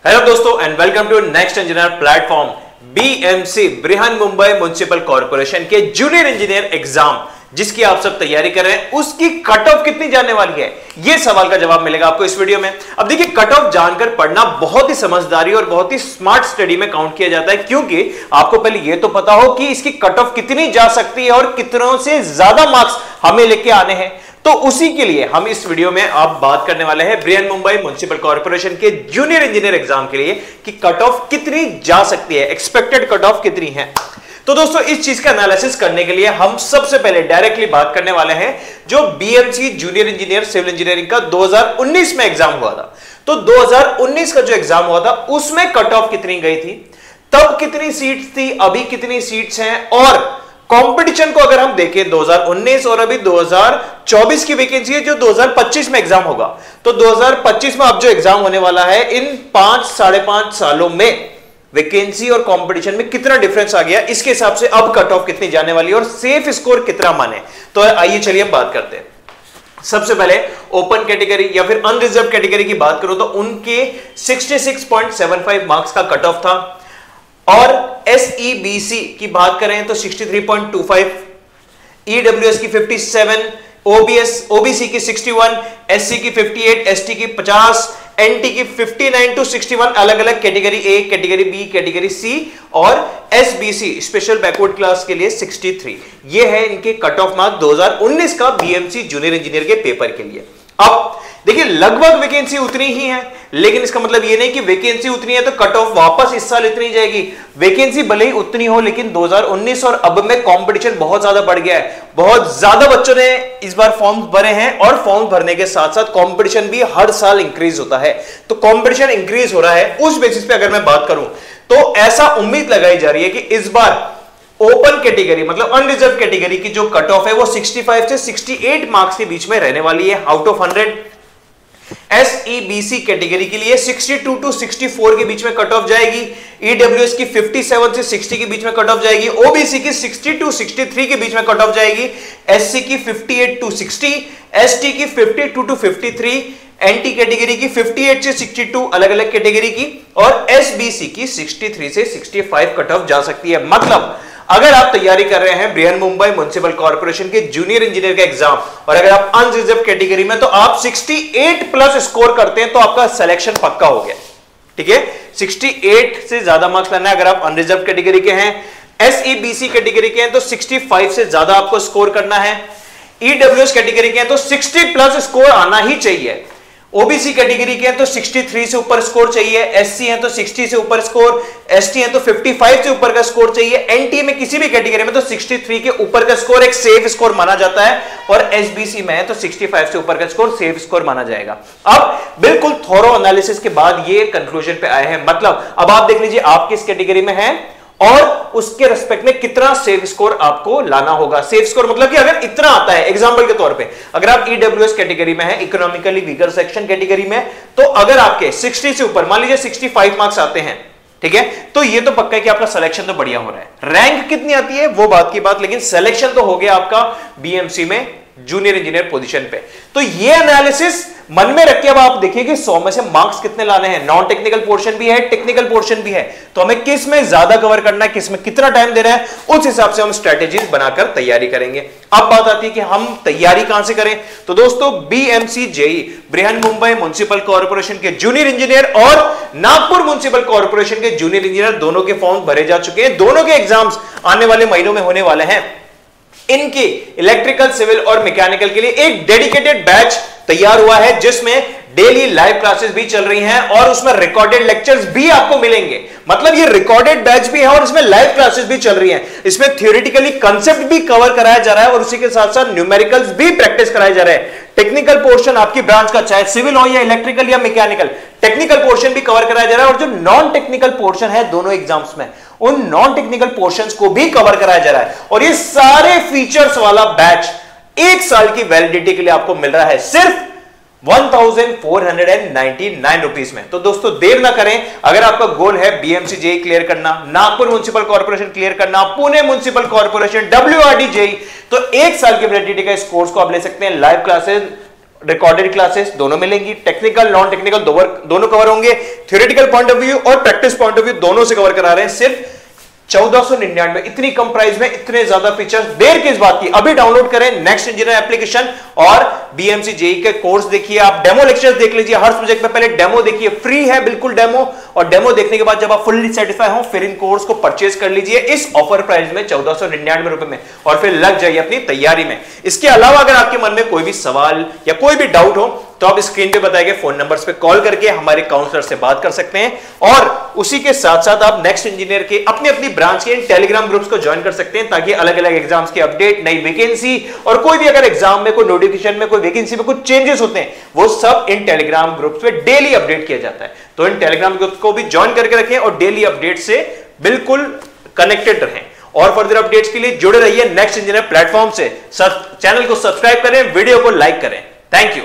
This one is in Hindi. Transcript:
हेलो दोस्तों and welcome to next engineer platform. BMC Brihan Mumbai municipal corporation के जूनियर इंजीनियर एग्जाम जिसकी आप सब तैयारी कर रहे हैं, उसकी कट ऑफ कितनी जाने वाली है, यह सवाल का जवाब मिलेगा आपको इस वीडियो में। अब देखिए, कट ऑफ जानकर पढ़ना बहुत ही समझदारी और बहुत ही स्मार्ट स्टडी में काउंट किया जाता है, क्योंकि आपको पहले यह तो पता हो कि इसकी कट ऑफ कितनी जा सकती है और कितनों से ज्यादा मार्क्स हमें लेके आने हैं। तो उसी के लिए हम इस वीडियो में आप बात करने वाले हैं बृहन मुंबई म्युनिसिपल कॉर्पोरेशन के जूनियर इंजीनियर एग्जाम के लिए कि कट ऑफ कितनी जा सकती है, एक्सपेक्टेड कट ऑफ कितनी है। तो दोस्तों, इस चीज का एनालिसिस करने के लिए हम सबसे पहले डायरेक्टली बात करने वाले हैं जो BMC junior engineer civil engineering का 2019 में एग्जाम हुआ था। तो 2019 का जो एग्जाम हुआ था उसमें कट ऑफ कितनी गई थी, तब कितनी सीट्स थी, अभी कितनी सीट्स हैं, और कंपटीशन को अगर हम देखें 2019 और अभी 2024 की वैकेंसी है जो 2025 में एग्जाम होगा। तो 2025 में अब जो एग्जाम होने वाला है, इन 5-5.5 सालों में वैकेंसी और कंपटीशन में कितना डिफरेंस आ गया, इसके हिसाब से अब कट ऑफ कितनी जाने वाली है और सेफ स्कोर कितना माने। तो आइए चलिए हम बात करते हैं। सबसे पहले ओपन कैटेगरी या फिर अनरिजर्व कैटेगरी की बात करूं तो उनके 66.75 मार्क्स का कट ऑफ था, और SEBC की बात करें तो 63.25, EWS की 57, OBC की 61, SC की 58, ST की 50, NT की 59 to 61, अलग अलग category A, category B, category C, और SBC स्पेशल बैकवर्ड क्लास के लिए 63। ये है इनके कट ऑफ मार्क 2019 का BMC जूनियर इंजीनियर के पेपर के लिए। अब देखिए, लगभग वैकेंसी उतनी ही है, लेकिन इसका मतलब ये नहीं कि वैकेंसी उतनी है तो कट ऑफ वापस इस साल इतनी जाएगी। वैकेंसी भले ही उतनी हो, लेकिन 2019 और अब में कंपटीशन बहुत ज्यादा बढ़ गया है। बहुत ज्यादा बच्चों ने इस बार फॉर्म भरे हैं, और फॉर्म भरने के साथ साथ कंपटीशन भी हर साल इंक्रीज होता है। तो कंपटीशन इंक्रीज हो रहा है, उस बेसिस पे अगर मैं बात करूं तो ऐसा उम्मीद लगाई जा रही है कि इस बार ओपन कैटेगरी मतलब अनरिजर्व कैटेगरी की जो कट ऑफ है वो 65 से 68 मार्क्स के बीच में रहने वाली है आउट ऑफ 100। SEBC कैटेगरी के लिए 62 to 64 के बीच में कट ऑफ जाएगी, EWS की 57 से 60 के बीच में कट ऑफ जाएगी, OBC की 60 to 63 के बीच में कट ऑफ जाएगी, SC की 58 to 60, ST की 52 to 53, NT कैटेगरी की 58 से 62 अलग अलग कैटेगरी की, और SBC की 63 से 65 कट ऑफ जा सकती है। मतलब अगर आप तैयारी कर रहे हैं बृहन मुंबई म्युनिसिपल कॉर्पोरेशन के जूनियर इंजीनियर का एग्जाम, और अगर आप अनरिजर्व कैटेगरी में तो आप 68 प्लस स्कोर करते हैं तो आपका सिलेक्शन पक्का हो गया। ठीक है, 68 से ज्यादा मार्क्स लाना है। अगर आप अनरिजर्व कैटेगरी के हैं, SEBC कैटेगरी के हैं तो 65 से ज्यादा आपको स्कोर करना है, EWS कैटेगरी के हैं तो 60 प्लस स्कोर आना ही चाहिए, OBC कैटेगरी के हैं तो 63 से ऊपर स्कोर चाहिए, SC हैं तो 60 से ऊपर स्कोर, ST हैं तो 55 से ऊपर का स्कोर चाहिए, NT में किसी भी कैटेगरी में तो 63 के ऊपर का स्कोर एक सेफ स्कोर माना जाता है, और SBC में है तो 65 से ऊपर का स्कोर सेफ स्कोर माना जाएगा। अब बिल्कुल थोरो एनालिसिस के बाद ये कंक्लूजन पे आए हैं। मतलब अब आप देख लीजिए आप किस कैटेगरी में हैं और उसके रेस्पेक्ट में कितना सेफ स्कोर आपको लाना होगा। सेफ स्कोर मतलब कि अगर इतना आता है, एग्जांपल के तौर पे अगर आप EWS कैटेगरी में हैं, इकोनॉमिकली वीकर सेक्शन कैटेगरी में, तो अगर आपके 60 से ऊपर मान लीजिए 65 मार्क्स आते हैं, ठीक है, तो ये तो पक्का है कि आपका सिलेक्शन तो बढ़िया हो रहा है। रैंक कितनी आती है वो बात की बात, लेकिन सिलेक्शन तो हो गया आपका BMC में जूनियर इंजीनियर पोजीशन पे। तो ये एनालिसिस मन में रख के अब आप देखिए कि 100 में से मार्क्स कितने लाने हैं। नॉन टेक्निकल पोर्शन भी है, टेक्निकल पोर्शन भी है, तो हमें किस में ज्यादा कवर करना है, किस में कितना टाइम देना है, उस हिसाब से हम स्ट्रेटेजीज बनाकर तैयारी करेंगे। अब बात आती है कि हम तैयारी कहां से करें। तो दोस्तों, BMC JEE Brihan Mumbai municipal corporation के जूनियर इंजीनियर और नागपुर म्युनिसिपल कॉर्पोरेशन के जूनियर इंजीनियर दोनों के फॉर्म भरे जा चुके हैं। दोनों के एग्जाम्स आने वाले महीनों में होने वाले हैं। इनके इलेक्ट्रिकल, सिविल और मैकेनिकल के लिए एक डेडिकेटेड बैच तैयार हुआ है, जिसमें डेली लाइव क्लासेस भी चल रही हैं और उसमें रिकॉर्डेड लेक्चर्स भी आपको मिलेंगे। मतलब ये रिकॉर्डेड बैच भी है और इसमें लाइव क्लासेस भी चल रही हैं। इसमें थियोरेटिकली कांसेप्ट भी कवर कराया जा रहा है और उसी के साथ साथ न्यूमेरिकल्स भी प्रैक्टिस कराए जा रहे हैं। टेक्निकल पोर्शन आपकी ब्रांच का, चाहे सिविल हो या इलेक्ट्रिकल या मैकेनिकल, टेक्निकल पोर्शन भी कवर कराया जा रहा है, और जो नॉन टेक्निकल पोर्शन है दोनों एग्जाम्स में, उन नॉन टेक्निकल पोर्शंस को भी कवर कराया जा रहा है। और ये सारे फीचर्स वाला बैच 1 साल की वैलिडिटी के लिए आपको मिल रहा है सिर्फ 1499 रुपीस में। तो दोस्तों, देर ना करें। अगर आपका गोल है BMC JEE क्लियर करना, नागपुर म्युनिसिपल कॉर्पोरेशन क्लियर करना, Pune municipal corporation, WRD JEE, तो 1 साल की वैलिडिटी का इस कोर्स को आप ले सकते हैं। लाइव क्लासेस रिकॉर्डेड क्लासेस दोनों मिलेंगी, टेक्निकल नॉन टेक्निकल दोनों कवर होंगे, थ्योरेटिकल पॉइंट ऑफ व्यू और प्रैक्टिस पॉइंट ऑफ व्यू दोनों से कवर करा रहे हैं सिर्फ 1499। इतनी कम प्राइस में इतने ज्यादा फीचर्स, देर किस बात की, अभी डाउनलोड करें नेक्स्ट इंजीनियर एप्लीकेशन और बीएमसी जेई के कोर्स देखिए, आप डेमो लेक्चर्स देख लीजिए, हर सब्जेक्ट में पहले डेमो देखिए, फ्री है बिल्कुल डेमो, और डेमो देखने के बाद जब आप फुल्ली सेटिस्फाई हो फिर इन कोर्स को परचेज कर लीजिए इस ऑफर प्राइस में 1499 रुपए में, और फिर लग जाइए अपनी तैयारी में। इसके अलावा अगर आपके मन में कोई भी सवाल या कोई भी डाउट हो तो आप स्क्रीन पे बताए गए फोन नंबर्स पे कॉल करके हमारे काउंसलर से बात कर सकते हैं, और उसी के साथ साथ आप नेक्स्ट इंजीनियर के अपनी अपनी ब्रांच के टेलीग्राम ग्रुप्स को ज्वाइन कर सकते हैं, ताकि अलग अलग एग्जाम्स की अपडेट, नई वैकेंसी और कोई भी अगर एग्जाम में कोई नोटिफिकेशन में कोई वैकेंसी में कुछ चेंजेस होते हैं वो सब इन टेलीग्राम ग्रुप्स पे डेली अपडेट किया जाता है। तो इन टेलीग्राम ग्रुप्स को भी ज्वाइन करके रखें और डेली अपडेट से बिल्कुल कनेक्टेड रहें, और फर्दर अपडेट्स के लिए जुड़े रहिए नेक्स्ट इंजीनियर प्लेटफॉर्म से। चैनल को सब्सक्राइब करें, वीडियो को लाइक करें। Thank you.